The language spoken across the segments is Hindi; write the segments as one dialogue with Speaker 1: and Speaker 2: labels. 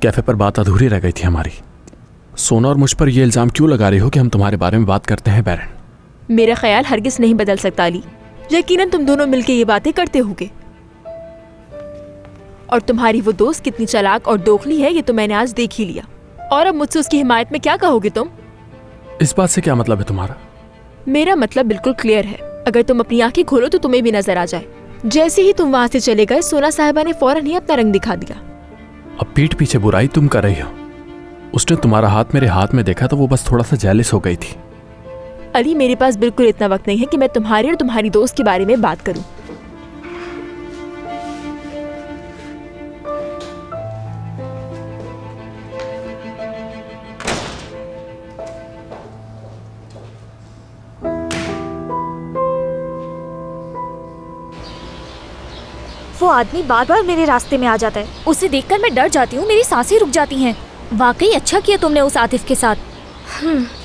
Speaker 1: कैफे पर बात अधूरी रह गई थी हमारी। सोना और मुझ पर यह इल्जाम क्यों लगा रही हो कि हम तुम्हारे बारे में बात करते हैं बैरन?
Speaker 2: मेरा ख्याल हरगिज नहीं बदल सकता अली। यकीनन तुम दोनों मिलकर ये बातें करते होगे। और तुम्हारी वो दोस्त कितनी चालाक और दोखली है ये तो मैंने आज देख ही लिया। और अब मुझसे उसकी हिमायत में क्या कहोगे तुम?
Speaker 1: इस बात से क्या मतलब है तुम्हारा?
Speaker 2: मेरा मतलब बिल्कुल क्लियर है। अगर तुम अपनी आंखें खोलो तो तुम्हें भी नजर आ जाए। जैसे ही तुम वहां से चले गए सोना साहिबा ने फौरन ही अपना रंग दिखा दिया।
Speaker 1: अब पीठ पीछे बुराई तुम कर रही हो। उसने तुम्हारा हाथ मेरे हाथ में देखा तो वो बस थोड़ा सा जेलस हो गई थी।
Speaker 2: अली मेरे पास बिल्कुल इतना वक्त नहीं है कि मैं तुम्हारे और तुम्हारी दोस्त के बारे में बात करूं।
Speaker 3: वो आदमी बार बार मेरे रास्ते में आ जाता है। उसे देखकर मैं डर जाती हूँ, मेरी सांसें रुक जाती हैं। वाकई अच्छा किया तुमने उस आतिफ के साथ।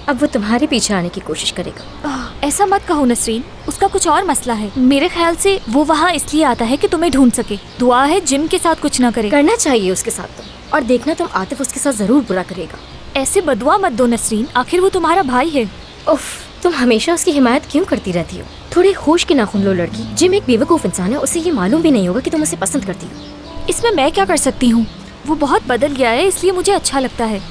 Speaker 4: अब वो तुम्हारे पीछे आने की कोशिश करेगा।
Speaker 3: ऐसा मत कहो नसरीन, उसका कुछ और मसला है। मेरे ख्याल से वो वहाँ इसलिए आता है कि तुम्हें ढूंढ सके। दुआ है जिम के साथ कुछ ना करे।
Speaker 4: करना चाहिए उसके साथ तुम, और देखना तुम आतिफ उसके साथ जरूर बुरा करेगा।
Speaker 3: ऐसे बदुआ मत दो नसरीन, आखिर वो तुम्हारा भाई है।
Speaker 4: उफ, तुम हमेशा उसकी हिमायत क्यों करती रहती हो? थोड़े होश के नाखून लो लड़की। जिम एक बेवकूफ इंसान है, उसे ये मालूम भी नहीं होगा कि तुम उसे पसंद करती हो।
Speaker 3: इसमें मैं क्या कर सकती हूँ? वो बहुत बदल गया है इसलिए मुझे अच्छा लगता है।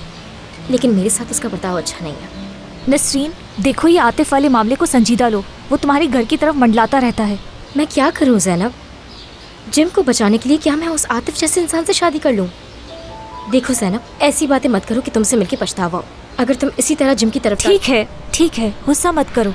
Speaker 4: लेकिन मेरे साथ उसका बर्ताव अच्छा नहीं है।
Speaker 3: नसरीन देखो, ये आतिफ वाले मामले को संजीदा लो। वो तुम्हारे घर की तरफ मंडलाता रहता है।
Speaker 4: मैं क्या करूँ ज़ैनब? जिम को बचाने के लिए क्या मैं उस आतिफ जैसे इंसान से शादी कर लूँ? देखो ज़ैनब, ऐसी बातें मत करो कि तुमसे मिलके पछतावा हो। अगर तुम इसी तरह जिम की तरफ
Speaker 3: ठीक है, गुस्सा मत करो।